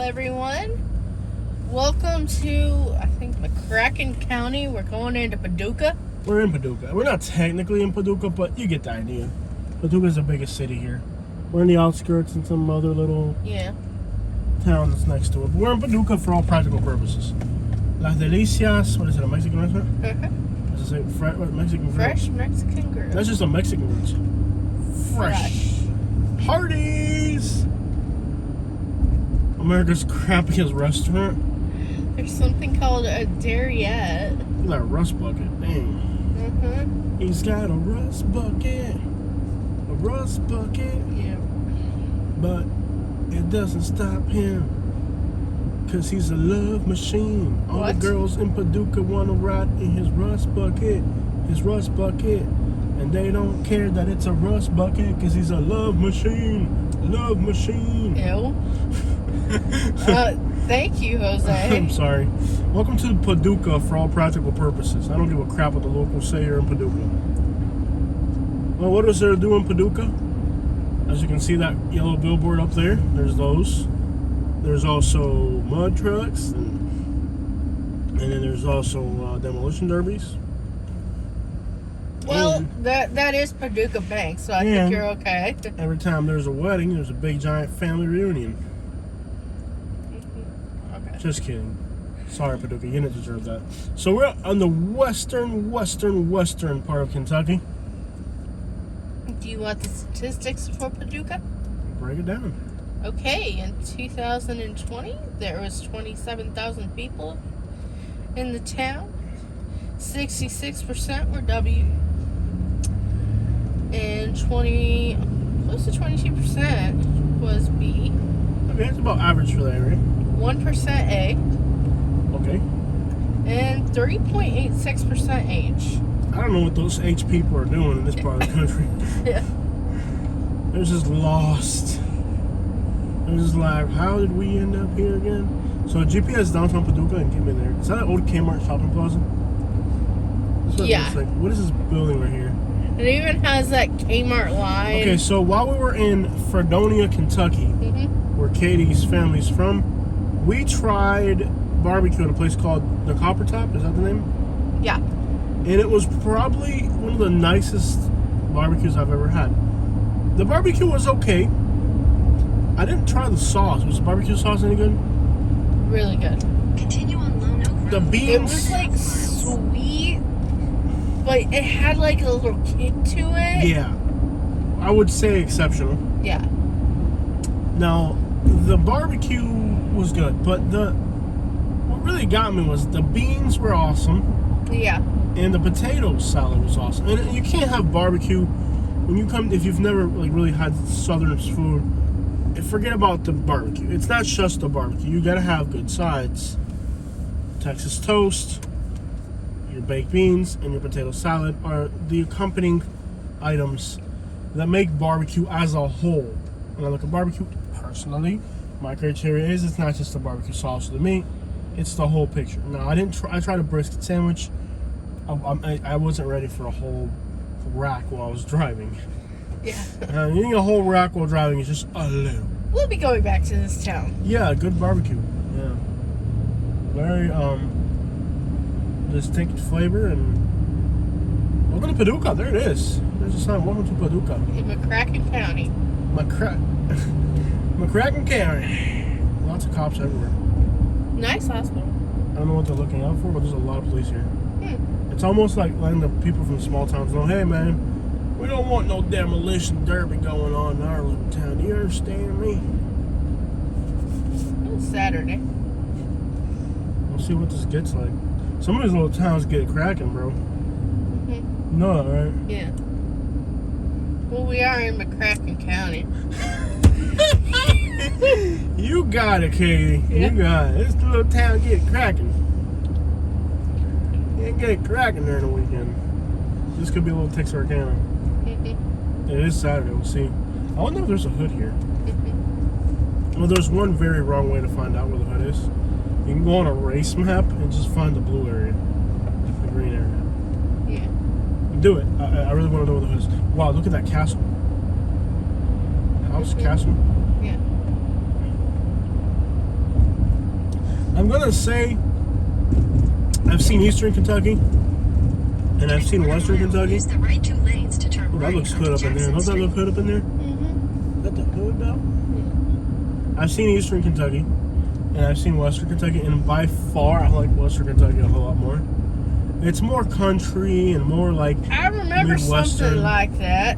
everyone. Welcome to, I think, McCracken County. We're going into Paducah. We're in Paducah. We're not technically in Paducah, but you get the idea. Paducah is the biggest city here. We're in the outskirts and some other little town that's next to it. But we're in Paducah for all practical purposes. Las Delicias, what is it, a Mexican restaurant? Does it say Mexican grill? Fresh Mexican grill. That's just a Mexican word. Fresh. Hardee's! America's crappiest restaurant. There's something called a Derriette. Look at that rust bucket. Dang. He's got a rust bucket. A rust bucket. Yeah. But it doesn't stop him. Cause he's a love machine. All the girls in Paducah wanna ride in his rust bucket. His rust bucket. And they don't care that it's a rust bucket cause he's a love machine. Love machine. Ew. Thank you, Jose. I'm sorry. Welcome to Paducah for all practical purposes. I don't give a crap what the locals say here in Paducah. Well, what is there to do in Paducah? As you can see that yellow billboard up there, there's those. There's also mud trucks, and then there's also demolition derbies. Well, that is Paducah Bank, so I think you're okay. Every time there's a wedding, there's a big giant family reunion. Okay. Just kidding. Sorry, Paducah, you didn't deserve that. So we're on the western part of Kentucky. Do you want the statistics for Paducah? Break it down. Okay, in 2020, there was 27,000 people in the town. 66% were W. And close to 22% was B. Okay, it's about average for that area. 1% A. Okay. And 3.86% H. I don't know what those H people are doing in this part of the country. Yeah. They're just lost. They're just like, how did we end up here again? So GPS downtown Paducah and get me there. Is that an old Kmart shopping plaza? Yeah. Like, what is this building right here? It even has that Kmart line. Okay, so while we were in Fredonia, Kentucky, where Katie's family's from, we tried barbecue at a place called the Copper Top. Is that the name? Yeah. And it was probably one of the nicest barbecues I've ever had. The barbecue was okay. I didn't try the sauce. Was the barbecue sauce any good? Really good. Continue on Lone Oak Road. The beans. It was like sweet, but it had like a little kick to it. Yeah. I would say exceptional. Yeah. Now, the barbecue was good, but what really got me was the beans were awesome. Yeah. And the potato salad was awesome. And you can't have barbecue when you come, if you've never like really had Southern food. Forget about the barbecue. It's not just the barbecue. You gotta have good sides. Texas toast, your baked beans, and your potato salad are the accompanying items that make barbecue as a whole. When I look at barbecue, personally, my criteria is it's not just the barbecue sauce or the meat, it's the whole picture. Now, I tried a brisket sandwich. I wasn't ready for a whole rack while I was driving. Yeah. Eating a whole rack while driving is just a little. We'll be going back to this town. Yeah, good barbecue. Yeah. Very distinct flavor, and welcome to Paducah. There it is. There's a sign. Welcome to Paducah. In McCracken County. McCracken County. Lots of cops everywhere. Nice hospital. I don't know what they're looking out for, but there's a lot of police here. It's almost like letting the people from small towns know, hey man, we don't want no demolition derby going on in our little town. Do you understand me? It's Saturday. We'll see what this gets like. Some of these little towns get it cracking, bro. No, right? Yeah. Well, we are in McCracken County. You got it, Katie. Yeah. You got it. This little town get it cracking. You ain't get it cracking during the weekend. This could be a little Texarkana. It is Saturday. We'll see. I wonder if there's a hood here. Well, there's one very wrong way to find out where the hood is. You can go on a race map and just find the blue area, the green area. Yeah. Do it. I really want to know where the hood is. Wow, look at that castle. House, castle. Yeah. I'm gonna say I've seen Eastern Kentucky and I've seen Western Kentucky. Use the right 2 lanes to turn Oh, that right looks onto hood up in there. Jackson Don't that Street. look hood up in there? Mm-hmm. Is that the hood belt? I've seen Eastern Kentucky and I've seen Western Kentucky, and by far I like Western Kentucky a whole lot more. It's more country and more like I remember Midwestern. something like that.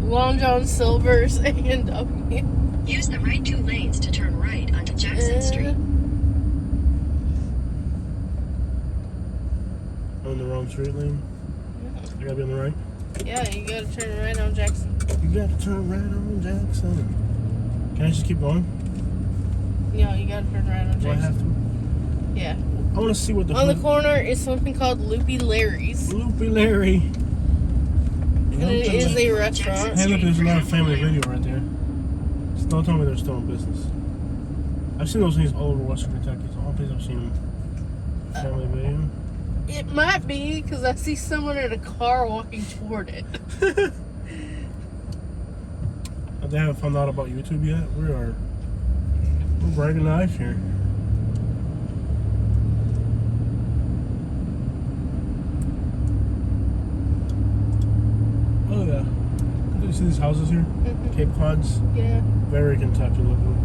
Long John Silver's A&W. Use the right 2 lanes to turn right onto Jackson Street. I'm in the wrong street lane. I gotta be on the right. Yeah, you gotta turn right on Jackson. You gotta turn right on Jackson. Can I just keep going? No, you gotta turn right on Do I have Jackson. to? Yeah. I want to see what the On the hood- corner is something called Loopy Larry's. Loopy Larry. And it is a restaurant. Hey, look, there's another family video right there. Just don't tell me they're still in business. I've seen those things all over Western Kentucky. It's the only place I've seen them. Family video. It might be because I see someone in a car walking toward it. They haven't found out about YouTube yet. We're breaking the ice here. Oh yeah. Do you see these houses here? Cape Cods. Yeah. Very Kentucky looking.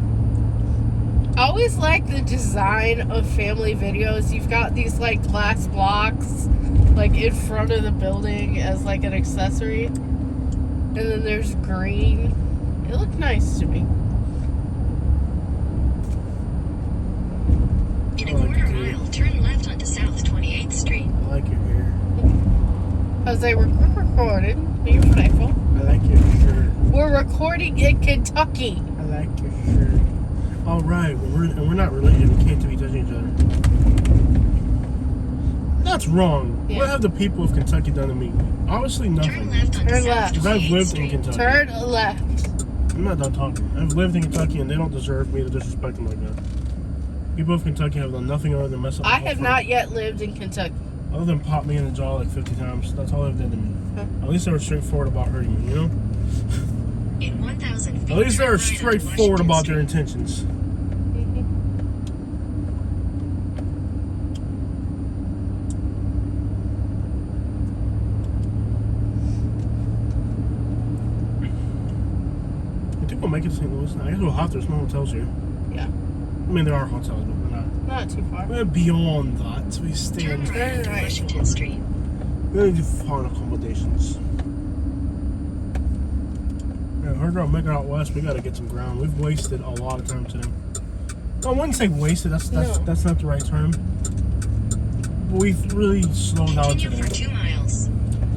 I always like the design of family videos. You've got these like glass blocks like in front of the building as like an accessory. And then there's green. It looked nice to me. In I a like quarter it too. mile, turn left onto South 28th Street. I like your hair. As they were recorded, be respectful. I like your shirt. We're recording in Kentucky. I like your shirt. All right, we're not related. We can't be touching each other. That's wrong. Yeah. What have the people of Kentucky done to me? Obviously Turn nothing. left onto Turn South left. Because I've 28th lived in Street. Kentucky. Turn left. I'm not done talking. I've lived in Kentucky and they don't deserve me to disrespect them like that. People of Kentucky have done nothing other than mess up. my I whole have front. not yet lived in Kentucky. Other than pop me in the jaw like 50 times. That's all they've done to me. Huh. At least they were straightforward about hurting me, you know? In 1,000 feet, At least they turn were right onto straightforward Washington about Street. their intentions. I think we'll make it to St. Louis now. I guess we'll have to. There's no hotels here. Yeah. I mean, there are hotels, but we're not. Not too far. We're beyond that. So we Turn stand. right onto right. Washington Street. We need to find accommodations. Yeah, her girl making out west. We gotta get some ground. We've wasted a lot of time today. I wouldn't say wasted. That's No. that's not the right term. But we've really slowed down Continue for today. 2 miles.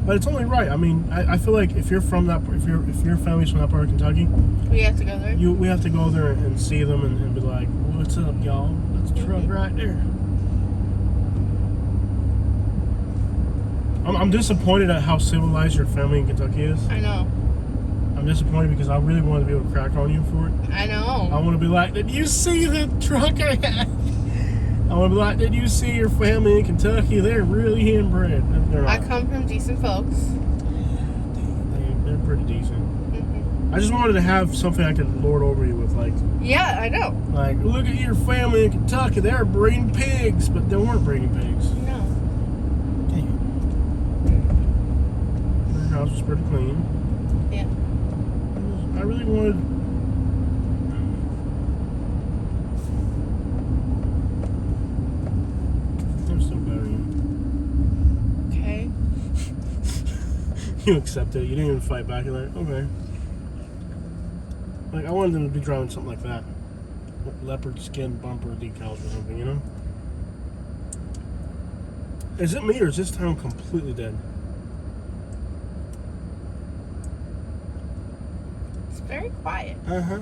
But it's only right. I mean, I feel like if you're from that, if your family's from that part of Kentucky, We have to go there. we have to go there and see them and be like, "What's up, y'all? That's a truck right there." I'm disappointed at how civilized your family in Kentucky is. I know. I'm disappointed because I really wanted to be able to crack on you for it. I I know. want to be like, "Did you see the truck I had?" I want to be like, "Did you see your family in Kentucky? They're really inbred." They're I not. come from decent folks. They're pretty decent. Mhm. I just wanted to have something I could lord over you with, Yeah, I know. like, look at your family in Kentucky. They're breeding pigs, but they weren't breeding pigs. No. Damn. Her house was pretty clean. Yeah. I really wanted. I'm still better than Okay. you. You accepted it. You didn't even fight back. You're like, okay. Like, I wanted them to be driving something like that. Leopard skin bumper decals or something, you know? Is it me or is this town completely dead? It's very quiet. Uh-huh.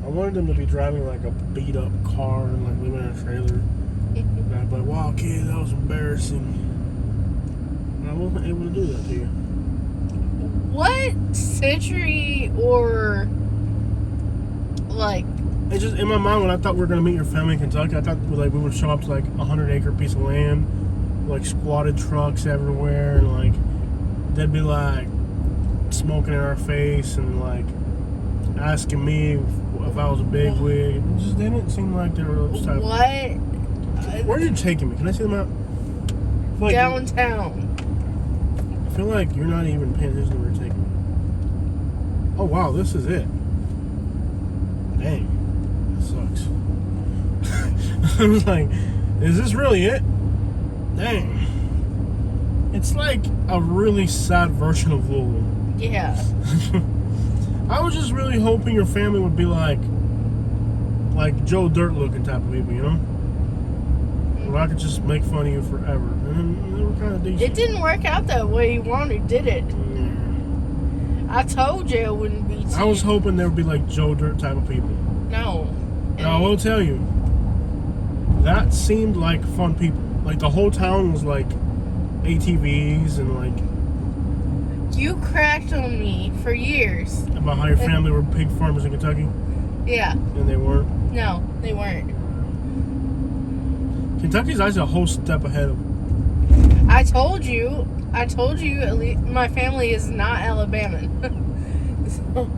I wanted them to be driving like a beat up car and like living in a trailer. And I'd be like, wow, kid, that was embarrassing. And I wasn't able to do that to you. What century or like It's just in my mind when I thought we were gonna meet your family in Kentucky, I thought like we would show up to like a 100-acre piece of land, like squatted trucks everywhere, and like they'd be like, smoking in our face and like asking me if I was a big wig. It just didn't seem like they were those type. What? Where are you taking me? Can I see the map? I feel like Downtown. I feel like you're not even paying attention to where you're taking me. Oh wow, this is it. Dang, that sucks. I was like, is this really it? Dang. It's like a really sad version of Louisville. Yeah. I was just really hoping your family would be like Joe Dirt looking type of people, you know? Where I could just make fun of you forever. And they were kind of decent. It didn't work out that way you wanted, did it? Yeah. I told you it wouldn't be too. I was hoping there would be like Joe Dirt type of people. No. And I will tell you, that seemed like fun people. Like the whole town was like ATVs and like. You cracked on me for years. About how your family were pig farmers in Kentucky? Yeah. And they weren't? No, they weren't. Kentucky's actually a whole step ahead of. I told you, at least my family is not Alabama. So,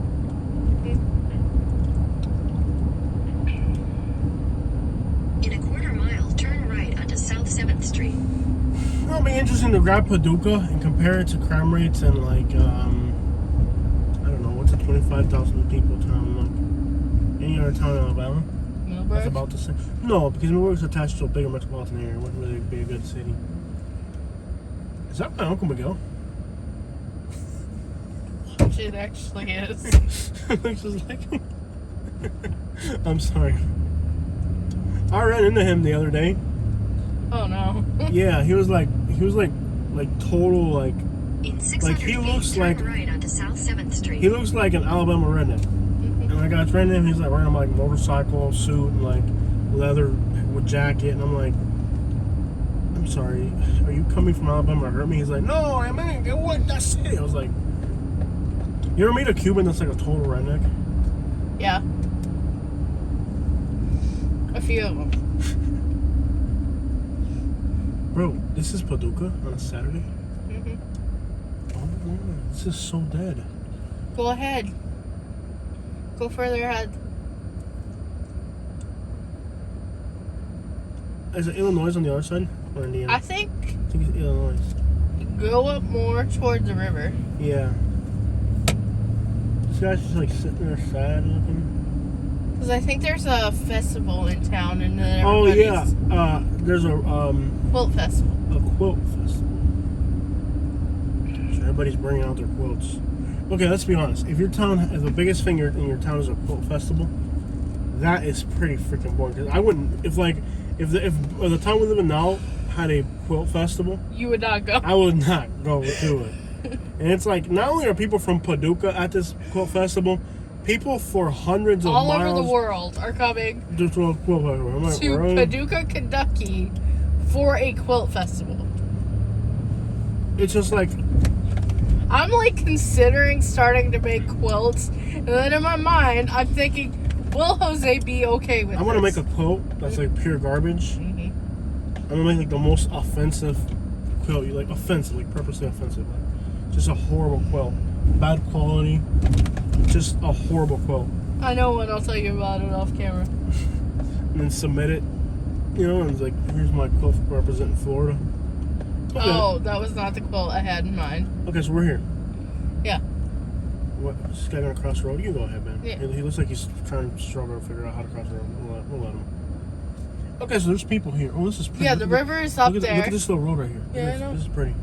In a quarter mile, turn right onto South 7th Street. It'll be interesting to grab Paducah and compare it to crime rates and like, I don't know, what's a 25,000 people town like? Any other town in Alabama? That's about the same. No, because Millburg's attached to a bigger metropolitan area. It wouldn't really be a good city. Is that my Uncle Miguel? It actually is. Looks just like me. I'm sorry. I ran into him the other day. Oh no. Yeah, he was like total like In 600 like he feet, looks turn like right onto South 7th Street. he looks like an Alabama redneck. And I got friend him. He's like wearing like motorcycle suit and like leather with jacket, and I'm like, I'm sorry, are you coming from Alabama to hurt me? He's like, no, I mean, what? That's it. I was like, you ever meet a Cuban that's like a total redneck? Yeah. A few of them. Bro, this is Paducah on a Saturday. Mhm. Oh my, this is so dead. Go ahead. Go further ahead. Is it Illinois on the other side or Indiana? I think I think it's Illinois. go up more towards the river. Yeah. This guy's just like sitting there sad looking. Because I think there's a festival in town and then Oh yeah. everybody's There's a quilt festival. quilt festival. So everybody's bringing out their quilts. Okay, let's be honest. If the biggest thing in your town is a quilt festival, that is pretty freaking boring. Because I wouldn't, if the town we live in now had a quilt festival, You would not go. I would not go to it. And it's like, not only are people from Paducah at this quilt festival, people for hundreds of All miles over the world are coming to a quilt festival. I'm like, to really? Paducah, Kentucky for a quilt festival. It's just like, I'm like considering starting to make quilts, and then in my mind, I'm thinking, will Jose be okay with I want to this? make a quilt that's like pure garbage. Mhm. I'm gonna make like the most offensive quilt. You like offensive, like purposely offensive. Like, just a horrible quilt, bad quality, just a horrible quilt. I know one. I'll tell you about it off camera. And then submit it. You know, and it's like, here's my quilt representing Florida. Okay. Oh, that was not the quilt I had in mind. Okay, so we're here. Yeah. What? Is this guy gonna cross the road? You go ahead, man. Yeah. He looks like he's trying to struggle to figure out how to cross the road. We'll let him. Okay, so there's people here. Oh, this is pretty. Yeah, the river is up look there. Look at this little road right here. Yeah, I know. This is pretty.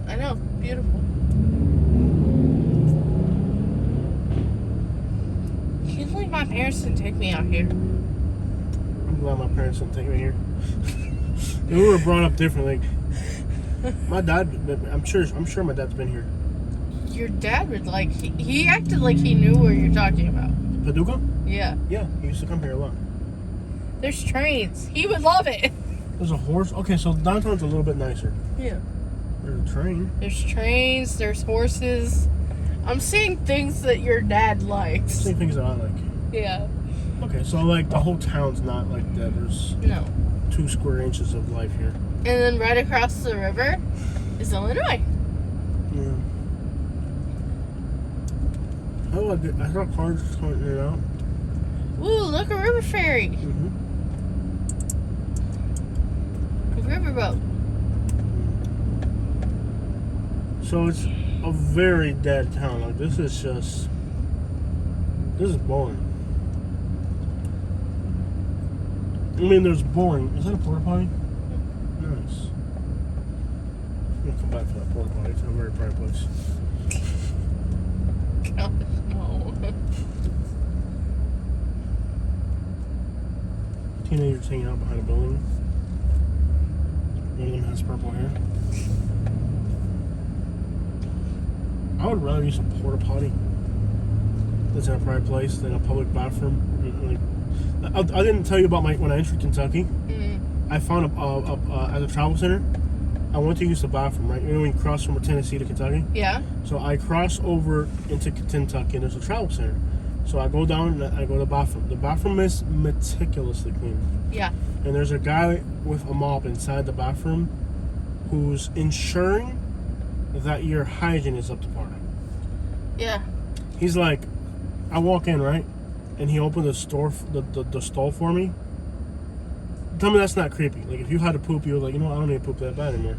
I know. Beautiful. Usually my parents didn't take me out here. I'm glad my parents didn't take me here. We were brought up differently. My dad, I'm sure my dad's been here. Your dad would like, he acted like he knew where you're talking about. Paducah? Yeah. Yeah, he used to come here a lot. There's trains. He would love it. There's a horse. Okay, so downtown's a little bit nicer. Yeah. There's a train. There's trains, there's horses. I'm seeing things that your dad likes. Same things that I like. Yeah. Okay, so like the whole town's not like that. There's No. 2 square inches of life here. And then right across the river is Illinois. Yeah. Oh, I saw cars coming in and out. Ooh, look, a river ferry. Mm-hmm. A riverboat. So it's a very dead town. Like, this is boring. I mean, there's boring. Is that a porta-potty? Nice. I'm gonna come back for that porta-potty. It's a very private place. Gosh, no. Teenagers hanging out behind a building. One of them has purple hair. I would rather use a porta-potty that's in a private place than a public bathroom. Like, I didn't tell you about when I entered Kentucky. Mm-hmm. I found at a travel center. I went to use the bathroom, right? You know when you cross from Tennessee to Kentucky? Yeah. So I cross over into Kentucky and there's a travel center. So I go down and I go to the bathroom. The bathroom is meticulously clean. Yeah. And there's a guy with a mop inside the bathroom who's ensuring that your hygiene is up to par. Yeah. He's like, I walk in, right? And he opened the stall for me. Tell me that's not creepy. Like, if you had to poop, you were like, you know what, I don't need to poop that bad anymore.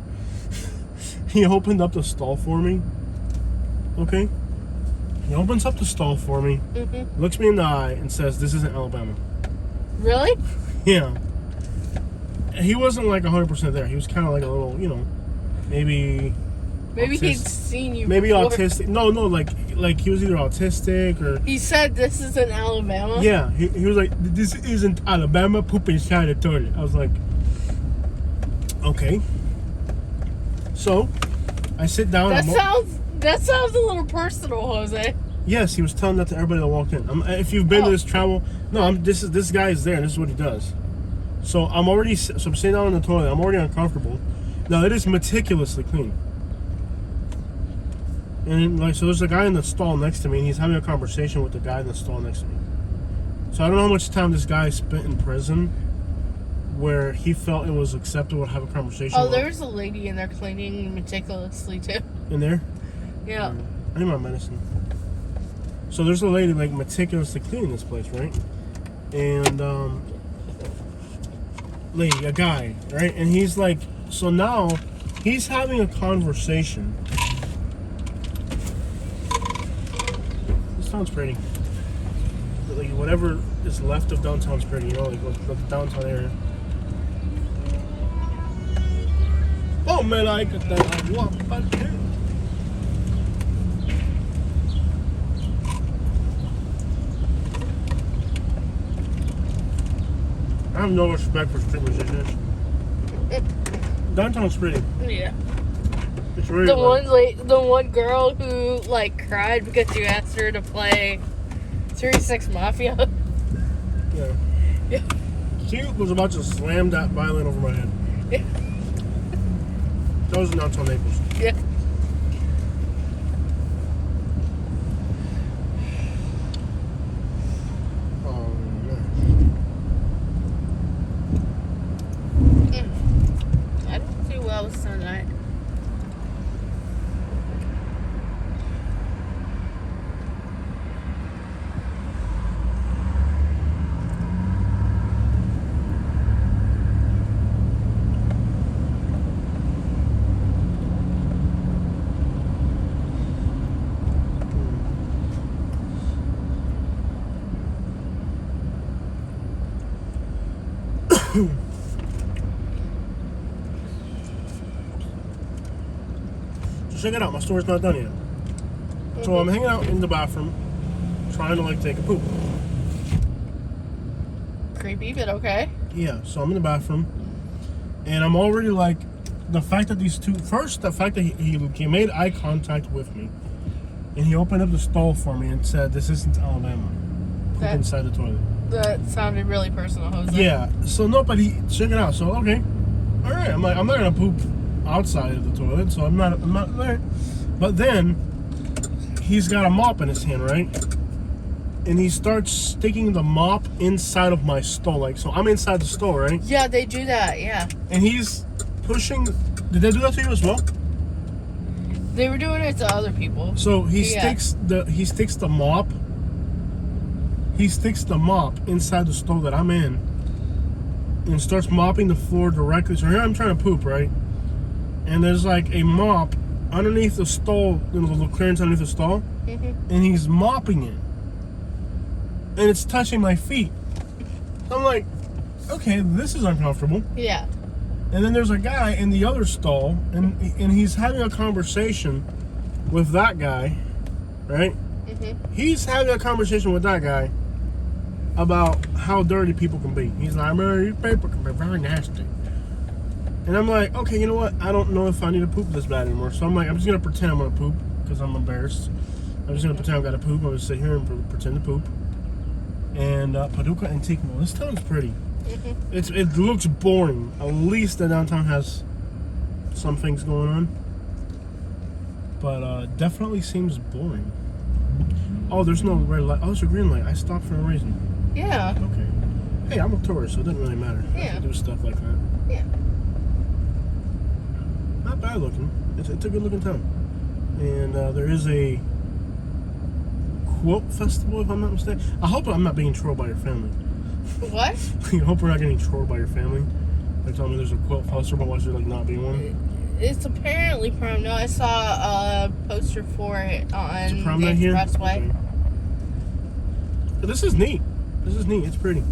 He opened up the stall for me. Okay? He opens up the stall for me, Mm-hmm. looks me in the eye, and says, this isn't Alabama. Really? Yeah. He wasn't like 100% there. He was kind of like a little, you know, maybe Maybe he'd seen you maybe before. autistic. No, like he was either autistic or... He said this is in Alabama. Yeah, he was like, this isn't Alabama, poop inside the toilet. I was like, okay. So, I sit down. That sounds a little personal, Jose. Yes, he was telling that to everybody that walked in. If you've been to this travel... No, this guy is there, and this is what he does. So, I'm sitting down in the toilet. I'm already uncomfortable. Now, it is meticulously clean. And so there's a guy in the stall next to me, and he's having a conversation with the guy in the stall next to me. So I don't know how much time this guy spent in prison where he felt it was acceptable to have a conversation. Oh, there's a lady in there cleaning meticulously too. In there? Yeah. I need my medicine. So there's a lady like meticulously cleaning this place, right? And a guy, right? And he's like, so now he's having a conversation. Sounds pretty. Like whatever is left of downtown's pretty, you know, like the downtown area. Oh man, I could walk back here. I have no respect for street musicians. Downtown's pretty. Yeah. It's really The one girl who like cried because you asked her to play 3-6 Mafia. Yeah. Yeah. She was about to slam that violin over my head. Yeah. That was in downtown Naples. Yeah. Oh man. I don't do well with sunlight. So check it out, my story's not done yet. So I'm hanging out in the bathroom, trying to like take a poop. Creepy, but okay. Yeah, so I'm in the bathroom, and I'm already like, the fact that he made eye contact with me, and he opened up the stall for me and said, this isn't Alabama. Poop inside the toilet. That sounded really personal, Jose. Yeah, so no, but check it out. So okay, all right. I'm like, I'm not gonna poop outside of the toilet, so I'm not there. But then he's got a mop in his hand, right? And he starts sticking the mop inside of my stall. Like, so I'm inside the stall, right? Yeah, they do that. Yeah. And he's pushing. Did they do that to you as well? They were doing it to other people. So he Yeah. sticks the mop. He sticks the mop inside the stall that I'm in, and starts mopping the floor directly. So here I'm trying to poop, right? And there's like a mop underneath the stall, you know, the little clearance underneath the stall, and he's mopping it, and it's touching my feet. I'm like, okay, this is uncomfortable. Yeah. And then there's a guy in the other stall, and he's having a conversation with that guy, right? He's having a conversation with that guy about how dirty people can be. He's like, "These people can be very nasty." And I'm like, okay, you know what? I don't know if I need to poop this bad anymore. So I'm like, I'm just gonna pretend I'm gonna poop because I'm embarrassed. I'm just gonna pretend I've got to poop. I'm gonna sit here and pretend to poop. And Paducah and Tikmo. This town's pretty. It looks boring. At least the downtown has some things going on, but definitely seems boring. Oh, there's no red light. Oh, there's a green light. I stopped for no reason. Yeah. Okay. Hey, I'm a tourist, so it doesn't really matter. I Yeah. can do stuff like that. Yeah. Not bad looking. It's a good looking town. And there is a quilt festival, if I'm not mistaken. I hope I'm not being trolled by your family. What? I hope we're not getting trolled by your family. They're telling me there's a quilt festival, why should there like not be one? It's apparently prom. No, I saw a poster for it on It's a prom the night here? expressway. Okay. But this is neat. This is neat. It's pretty.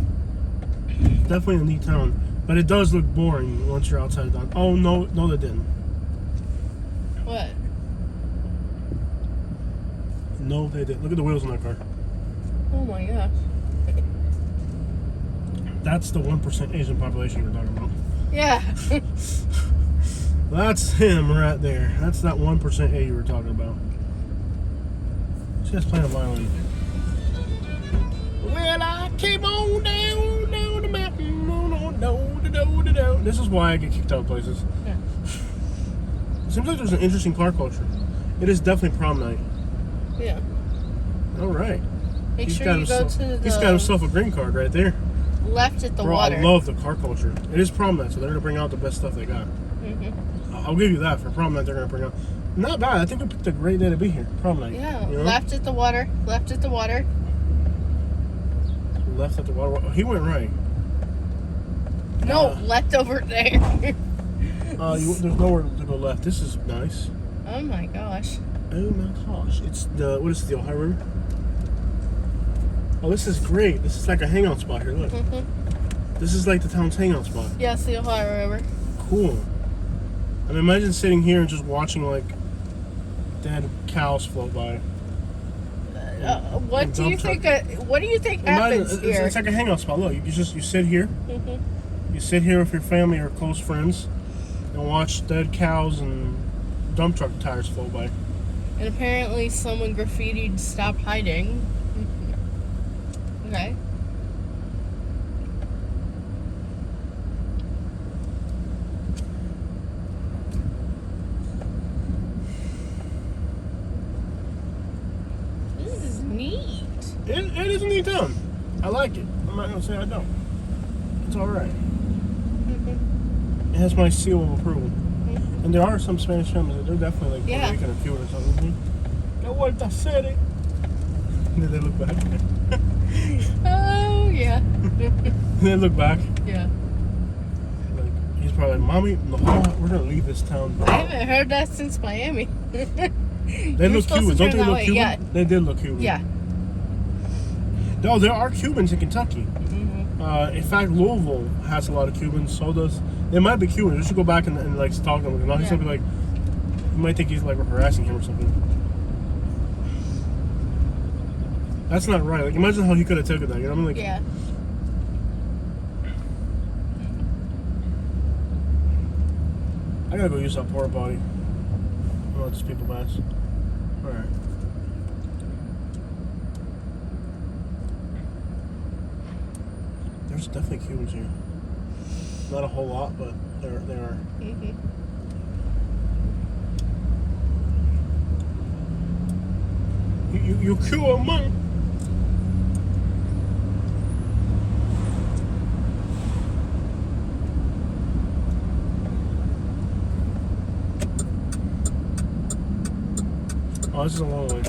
Definitely a neat town. But it does look boring once you're outside of town. Oh, no, they didn't. What? No, they didn't. Look at the wheels on that car. Oh my gosh. That's the 1% Asian population you're talking about. Yeah. That's him right there. That's that 1% A you were talking about. She has playing a violin. Well, I came on down the mountain, down. This is why I get kicked out of places. Yeah. Seems like there's an interesting car culture. It is definitely prom night. Yeah. All right. Make He's sure got you go himself- to He's got the himself a green card right there. left at the Bro, water. I love the car culture. It is prom night, so they're gonna bring out the best stuff they got. I'll give you that. For prom night, they're gonna bring out. Not bad. I think we picked a great day to be here. Prom night. Yeah. You know? Left at the water. Left at the water. Left at the water. He went right. No, left over there. There's nowhere to go left. This is nice. Oh my gosh. Oh my gosh. It's what is the Ohio River? Oh, this is great. This is like a hangout spot here. Look. This is like the town's hangout spot. Yeah, it's the Ohio River. Cool. I mean, imagine sitting here and just watching like dead cows float by. What do you think? What do you think Imagine, happens here? it's like a hangout spot. Look, you sit here. You sit here with your family or close friends and watch dead cows and dump truck tires float by. And apparently someone graffitied "Stop Hiding." Okay. This is neat. It is a neat town. I like it. I'm not gonna say I don't. It's all right. It has my seal of approval. And there are some Spanish families that they're definitely like Yeah. Puerto Rican or Cuban or something. No vuelta city. Did they look back? Oh yeah. They look back. Yeah. Like he's probably like, "Mommy, no, we're gonna leave this town." I haven't heard that since Miami. They look Cuban. Don't they look Cuban? Yeah. They did look Cuban. Yeah. No, there are Cubans in Kentucky. In fact, Louisville has a lot of Cubans. So does. They might be Cuban. You should go back and like talk to him. He's gonna be like, you might think he's like harassing him or something. That's not right. Like, imagine how he could have taken that. You know what I mean? Like, Yeah. I gotta go use that Porta-Potty. I'll let these people pass. All right. There's definitely Cubans here. Not a whole lot, but there are. You Cuban. this is a long way.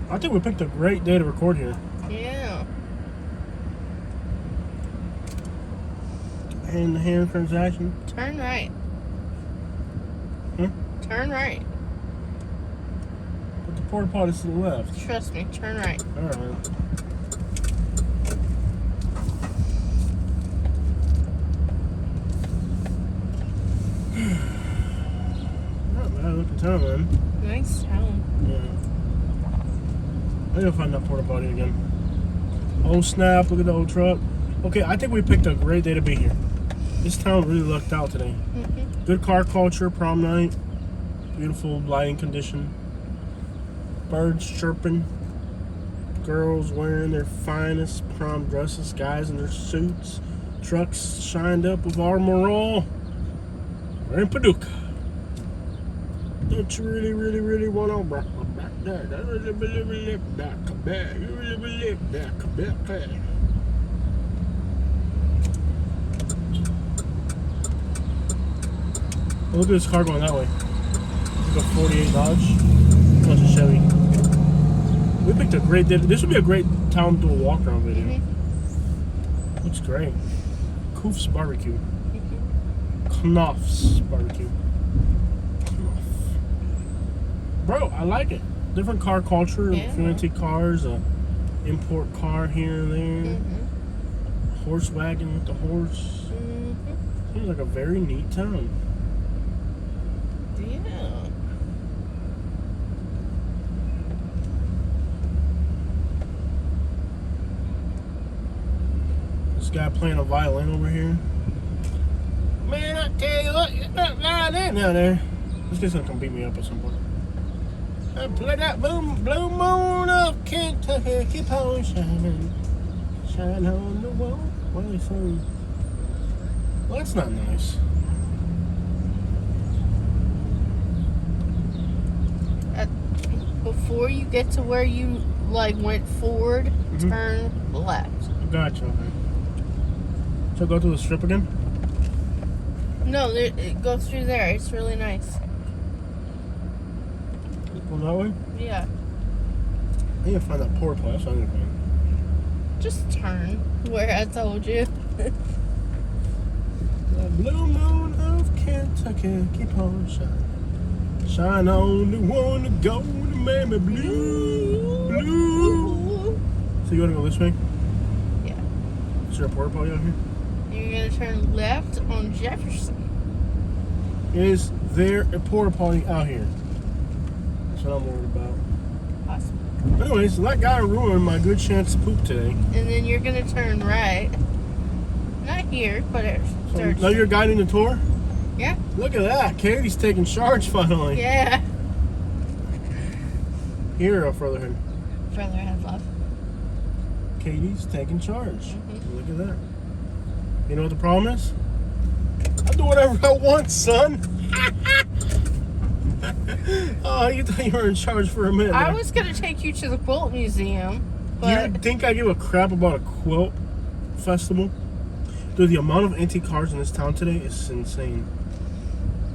I think we picked a great day to record here. Yeah. Hand-to-hand transaction. Turn right. Huh? Turn right. But the porta-potty's to the left. Trust me, turn right. Alright. Not bad looking town, man. Nice town. Yeah. I gotta find that porta-potty again. Oh snap, look at the old truck. Okay, I think we picked a great day to be here. This town really lucked out today. Mm-hmm. Good car culture, prom night. Beautiful lighting condition. Birds chirping. Girls wearing their finest prom dresses. Guys in their suits. Trucks shined up with armor all. We're in Paducah. Don't you really want to rock my back there? Back. Look at this car going that way. It's like a 48 Dodge. Plus a Chevy. We picked a great day. This would be a great town to do a walk around video. Mm-hmm. Looks great. Koof's Barbecue. Mm-hmm. Knopf's Barbecue. Knopf. Bro, I like it. Different car culture. Yeah. A few antique cars. A import car here and there. Mm-hmm. Horse wagon with the horse. Mm-hmm. Seems like a very neat town. Yeah. This guy playing a violin over here. Man, I tell you what, you got violin down there. This guy's gonna come beat me up at some point. I play that blue moon of Kentucky, keep on shining. Shine on the wall. Why are they saying? Well, that's not nice. Before you get to where you like went forward, Mm-hmm. turn left. Gotcha, okay. So go to the strip again? No, it goes through there. It's really nice. Go that way? Yeah. I need to find that porta potty. That's what I need to find. Just turn where I told you. The blue moon of Kentucky, keep on shining. Shine on the one to go to mammy blue. So you want to go this way? Yeah. Is there a porta potty out here? You're gonna turn left on Jefferson. Is there a porta potty out here? That's what I'm worried about. Awesome. Anyways, that guy ruined my good chance to poop today. And then you're gonna turn right. Not here, but it's So now you're guiding the tour? Yeah. Look at that. Katie's taking charge finally. Yeah. Here or further ahead? Further ahead, love. Katie's taking charge. Mhm. Look at that. You know what the problem is? I'll do whatever I want, son. Oh, you thought you were in charge for a minute. I there. was gonna take you to the quilt museum, but You think I give a crap about a quilt festival? Dude, the amount of antique cars in this town today is insane.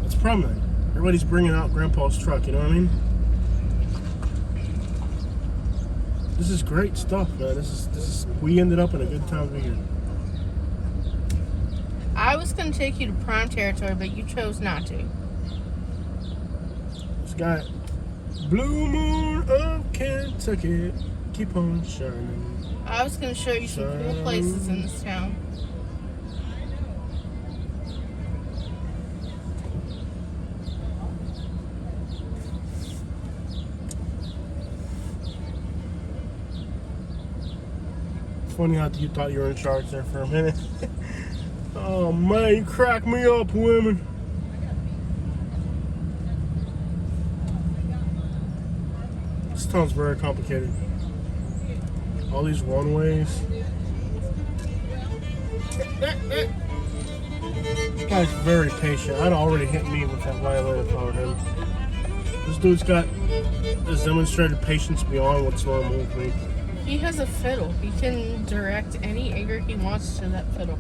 It's prom night. Everybody's bringing out Grandpa's truck, you know what I mean? This is great stuff, man. This is. We ended up in a good time to be here. I was gonna take you to prime territory, but you chose not to. This guy, blue moon of Kentucky, keep on shining. I was gonna show you some cool places in this town. Funny how you thought you were in charge there for a minute. Oh man, you crack me up, women. This town's very complicated. All these one-ways. This guy's very patient. I'd already hit me with that violin if I were him. This dude's has demonstrated patience beyond what's normal with me. He has a fiddle. He can direct any anger he wants to that fiddle.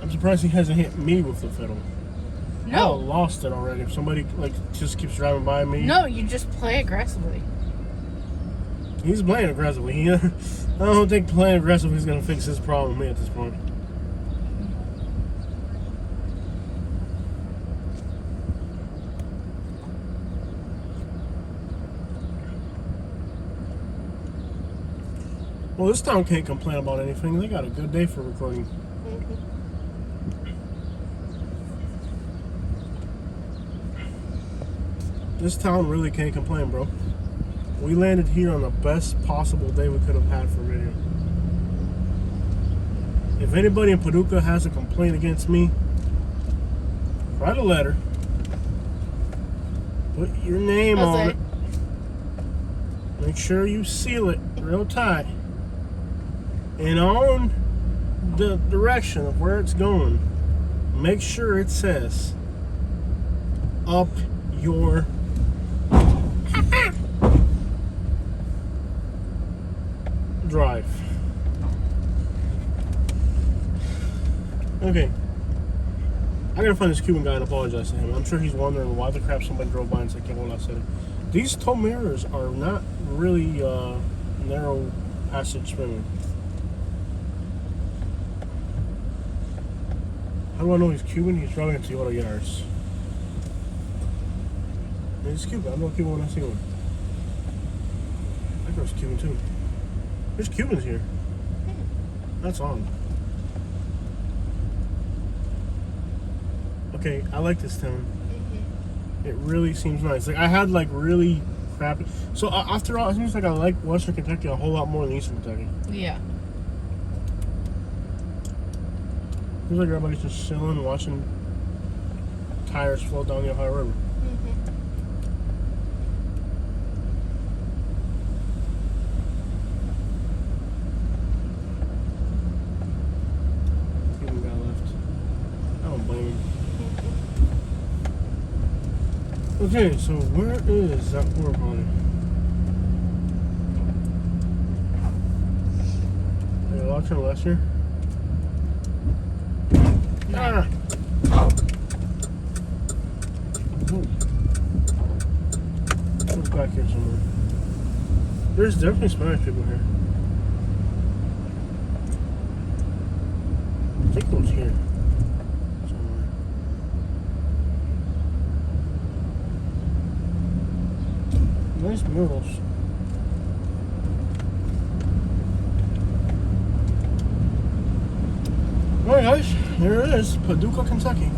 I'm surprised he hasn't hit me with the fiddle. I No. lost it already. If somebody like just keeps driving by me. No, you just play aggressively. He's playing aggressively. I don't think playing aggressively is going to fix his problem with me at this point. Well, this town can't complain about anything. They got a good day for recording. This town really can't complain, bro. We landed here on the best possible day we could have had for video. If anybody in Paducah has a complaint against me, write a letter. Put your name on it. Make sure you seal it real tight. And on the direction of where it's going, make sure it says up your drive. Okay. I gotta find this Cuban guy and apologize to him. I'm sure he's wondering why the crap somebody drove by and said, "Can't hold that city." These tow mirrors are not really narrow passage friendly. How do I know he's Cuban? He's driving into the auto yards. He's Cuban. I know Cuban when I see one. That girl's Cuban too. There's Cubans here. That's odd. Okay, I like this town. It really seems nice. Like I had like really crappy. So after all, it seems like I like Western Kentucky a whole lot more than Eastern Kentucky. Yeah. Seems like everybody's just chilling, watching tires float down the Ohio River. Cuban guy left. I don't blame him. Okay, so where is that Porta-Potty? Are you allowed to turn left here? Ah. What's back here somewhere? There's definitely Spanish people here. I think it was here somewhere. Nice murals. Alright guys, there it is, Paducah, Kentucky.